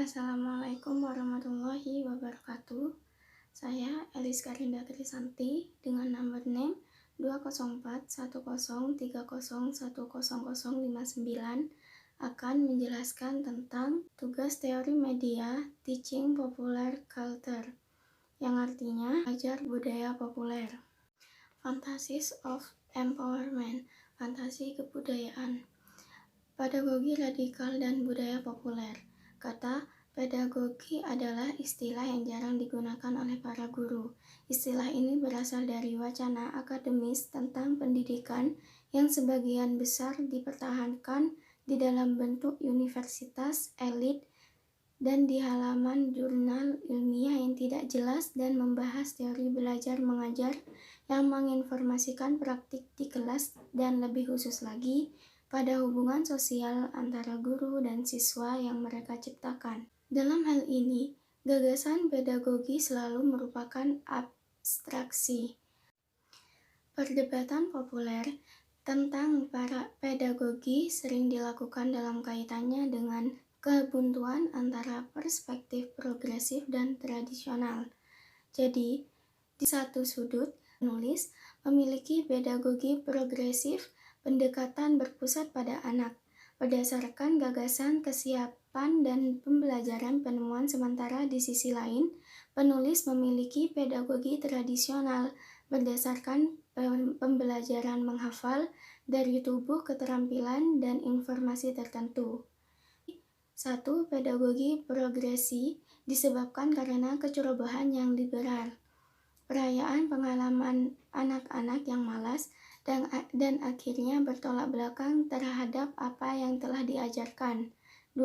Assalamualaikum warahmatullahi wabarakatuh. Saya Elis Karinda Trisanti dengan nomor NIM 2041030101059 akan menjelaskan tentang tugas teori media Teaching Popular Culture, yang artinya ajar budaya populer. Fantasies of Empowerment, fantasi kebudayaan. Pedagogi radikal dan budaya populer. Kata pedagogi adalah istilah yang jarang digunakan oleh para guru. Istilah ini berasal dari wacana akademis tentang pendidikan yang sebagian besar dipertahankan di dalam bentuk universitas elit dan di halaman jurnal ilmiah yang tidak jelas dan membahas teori belajar mengajar yang menginformasikan praktik di kelas dan lebih khusus lagi pada hubungan sosial antara guru dan siswa yang mereka ciptakan. Dalam hal ini, gagasan pedagogi selalu merupakan abstraksi. Perdebatan populer tentang para pedagogi sering dilakukan dalam kaitannya dengan kebuntuan antara perspektif progresif dan tradisional. Jadi, di satu sudut, penulis memiliki pedagogi progresif, pendekatan berpusat pada anak, berdasarkan gagasan kesiapan dan pembelajaran penemuan. Sementara di sisi lain, penulis memiliki pedagogi tradisional, berdasarkan pembelajaran menghafal dari tubuh keterampilan dan informasi tertentu. Satu, pedagogi progresi disebabkan karena kecerobohan yang liberal, perayaan pengalaman anak-anak yang malas, dan akhirnya bertolak belakang terhadap apa yang telah diajarkan. 2.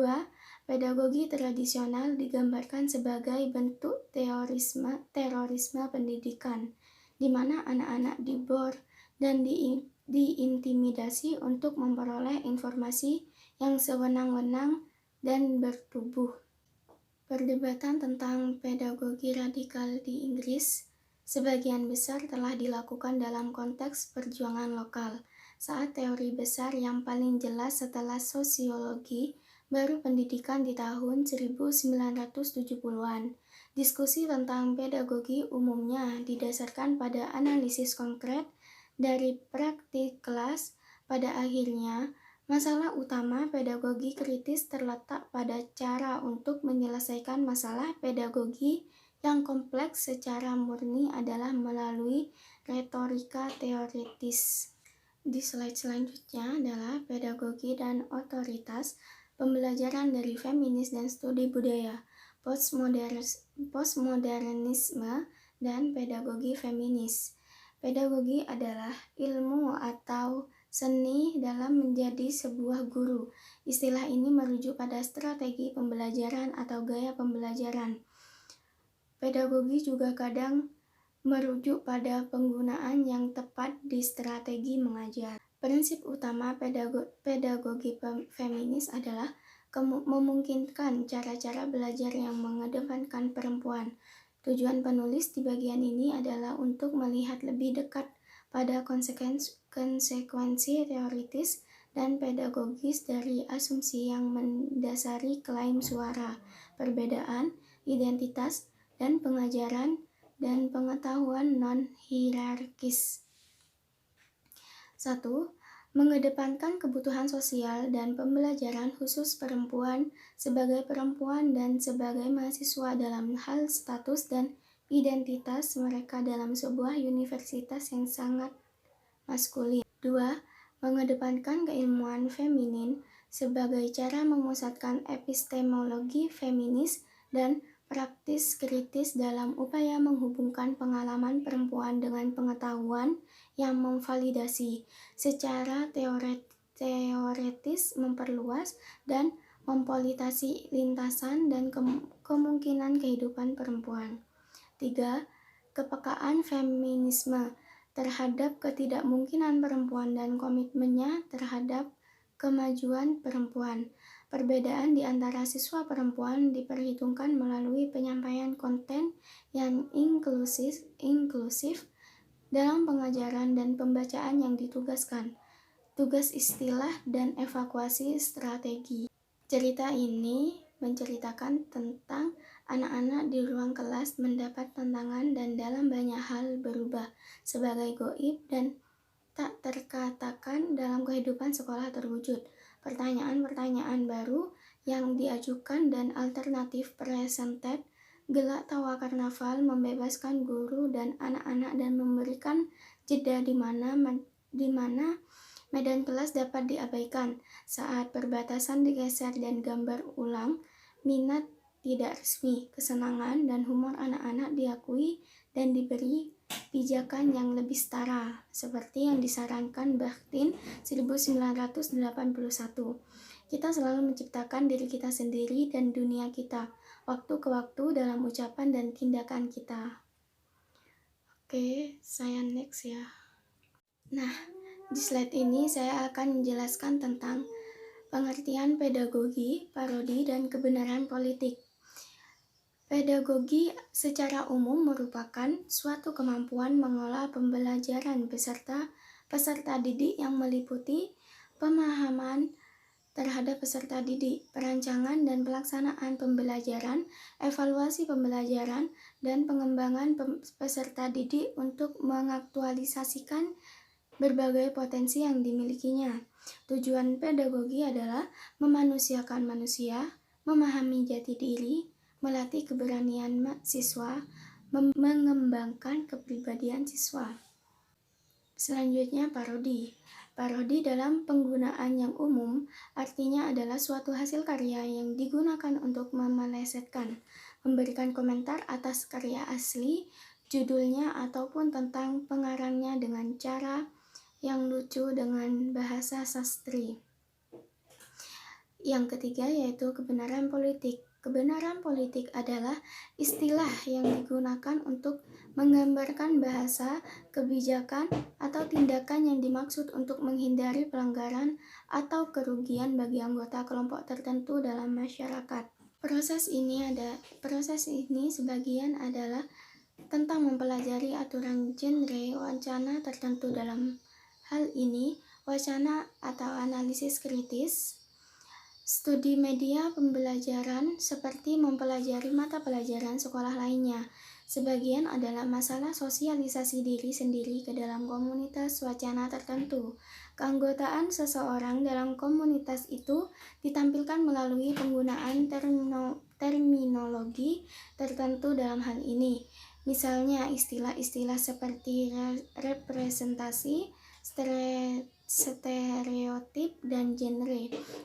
Pedagogi tradisional digambarkan sebagai bentuk terorisme pendidikan, di mana anak-anak dibor dan diintimidasi untuk memperoleh informasi yang sewenang-wenang dan bertubuh. Perdebatan tentang pedagogi radikal di Inggris sebagian besar telah dilakukan dalam konteks perjuangan lokal. Saat teori besar yang paling jelas setelah sosiologi baru pendidikan di tahun 1970-an. Diskusi tentang pedagogi umumnya didasarkan pada analisis konkret dari praktik kelas. Pada akhirnya, masalah utama pedagogi kritis terletak pada cara untuk menyelesaikan masalah pedagogi yang kompleks secara murni adalah melalui retorika teoritis. Di slide selanjutnya adalah pedagogi dan otoritas, pembelajaran dari feminis dan studi budaya, postmodernisme, dan pedagogi feminis. Pedagogi adalah ilmu atau seni dalam menjadi sebuah guru. Istilah ini merujuk pada strategi pembelajaran atau gaya pembelajaran. Pedagogi juga kadang merujuk pada penggunaan yang tepat di strategi mengajar. Prinsip utama pedagogi feminis adalah memungkinkan cara-cara belajar yang mengedepankan perempuan. Tujuan penulis di bagian ini adalah untuk melihat lebih dekat pada konsekuensi teoritis dan pedagogis dari asumsi yang mendasari klaim suara, perbedaan, identitas, dan pengajaran dan pengetahuan non-hierarkis. 1. Mengedepankan kebutuhan sosial dan pembelajaran khusus perempuan sebagai perempuan dan sebagai mahasiswa dalam hal status dan identitas mereka dalam sebuah universitas yang sangat maskulin. 2. Mengedepankan keilmuan feminin sebagai cara memusatkan epistemologi feminis dan praktis kritis dalam upaya menghubungkan pengalaman perempuan dengan pengetahuan yang memvalidasi secara teoretis, memperluas dan mempolitasi lintasan dan kemungkinan kehidupan perempuan. 3. Kepekaan feminisme terhadap ketidakmungkinan perempuan dan komitmennya terhadap kemajuan perempuan. Perbedaan di antara siswa perempuan diperhitungkan melalui penyampaian konten yang inklusif dalam pengajaran dan pembacaan yang ditugaskan, tugas istilah dan evakuasi strategi. Cerita ini menceritakan tentang anak-anak di ruang kelas mendapat tantangan dan dalam banyak hal berubah sebagai gaib dan tak terkatakan dalam kehidupan sekolah terwujud. Pertanyaan-pertanyaan baru yang diajukan dan alternatif presented, gelak tawa karnaval membebaskan guru dan anak-anak dan memberikan jeda di mana medan kelas dapat diabaikan. Saat perbatasan digeser dan gambar ulang, minat tidak resmi, kesenangan dan humor anak-anak diakui dan diberi pijakan yang lebih setara, seperti yang disarankan Bakhtin 1981. Kita selalu menciptakan diri kita sendiri dan dunia kita, waktu ke waktu dalam ucapan dan tindakan kita. Oke, saya next ya. Nah, di slide ini saya akan menjelaskan tentang pengertian pedagogi, parodi, dan kebenaran politik. Pedagogi secara umum merupakan suatu kemampuan mengolah pembelajaran peserta didik yang meliputi pemahaman terhadap peserta didik, perancangan dan pelaksanaan pembelajaran, evaluasi pembelajaran, dan pengembangan peserta didik untuk mengaktualisasikan berbagai potensi yang dimilikinya. Tujuan pedagogi adalah memanusiakan manusia, memahami jati diri, melatih keberanian siswa, mengembangkan kepribadian siswa. Selanjutnya parodi. Parodi dalam penggunaan yang umum artinya adalah suatu hasil karya yang digunakan untuk memelesetkan, memberikan komentar atas karya asli, judulnya ataupun tentang pengarangnya dengan cara yang lucu dengan bahasa sastri. Yang ketiga yaitu kebenaran politik. Kebenaran politik adalah istilah yang digunakan untuk menggambarkan bahasa, kebijakan, atau tindakan yang dimaksud untuk menghindari pelanggaran atau kerugian bagi anggota kelompok tertentu dalam masyarakat. Proses ini sebagian adalah tentang mempelajari aturan genre wacana tertentu. Dalam hal ini, wacana atau analisis kritis, studi media pembelajaran seperti mempelajari mata pelajaran sekolah lainnya. Sebagian adalah masalah sosialisasi diri sendiri ke dalam komunitas wacana tertentu. Keanggotaan seseorang dalam komunitas itu ditampilkan melalui penggunaan terminologi tertentu dalam hal ini. Misalnya istilah-istilah seperti representasi, stereotip, dan genre.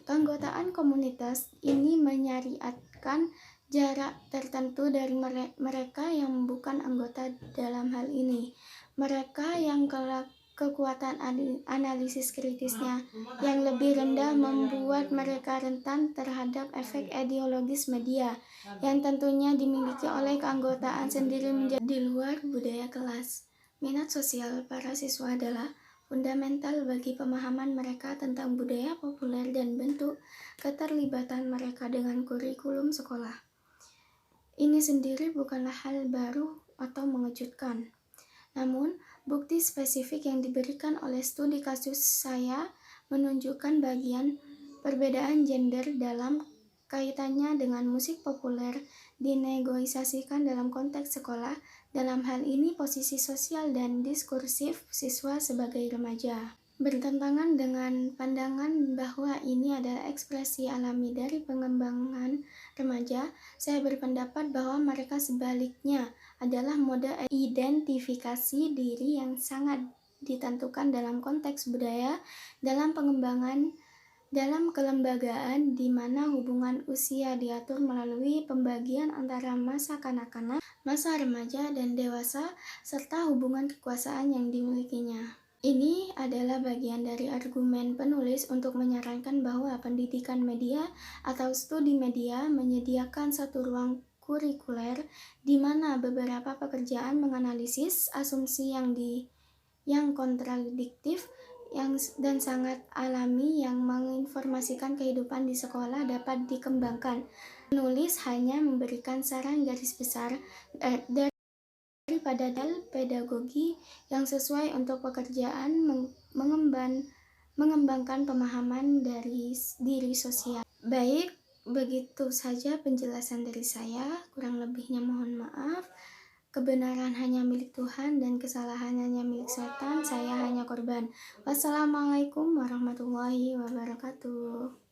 Keanggotaan komunitas ini menyariatkan jarak tertentu dari mereka yang bukan anggota dalam hal ini. Mereka yang kekuatan analisis kritisnya yang lebih rendah membuat mereka rentan terhadap efek ideologis media yang tentunya dimiliki oleh keanggotaan sendiri menjadi di luar budaya kelas. Minat sosial para siswa adalah fundamental bagi pemahaman mereka tentang budaya populer dan bentuk keterlibatan mereka dengan kurikulum sekolah. Ini sendiri bukanlah hal baru atau mengejutkan. Namun, bukti spesifik yang diberikan oleh studi kasus saya menunjukkan bagian perbedaan gender dalam kaitannya dengan musik populer dinegosiasikan dalam konteks sekolah. Dalam hal ini, posisi sosial dan diskursif siswa sebagai remaja bertentangan dengan pandangan bahwa ini adalah ekspresi alami dari pengembangan remaja. Saya berpendapat bahwa mereka sebaliknya adalah mode identifikasi diri yang sangat ditentukan dalam konteks budaya, dalam pengembangan, dalam kelembagaan di mana hubungan usia diatur melalui pembagian antara masa kanak-kanak, masa remaja, dan dewasa, serta hubungan kekuasaan yang dimilikinya. Ini adalah bagian dari argumen penulis untuk menyarankan bahwa pendidikan media atau studi media menyediakan satu ruang kurikuler di mana beberapa pekerjaan menganalisis asumsi yang kontradiktif dan sangat alami yang menginformasikan kehidupan di sekolah dapat dikembangkan. Penulis hanya memberikan saran garis besar daripada pedagogi yang sesuai untuk pekerjaan mengembangkan pemahaman dari diri sosial. Baik, Begitu saja penjelasan dari saya, kurang lebihnya mohon maaf. Kebenaran hanya milik Tuhan dan kesalahan hanya milik setan, saya hanya korban. Wassalamualaikum warahmatullahi wabarakatuh.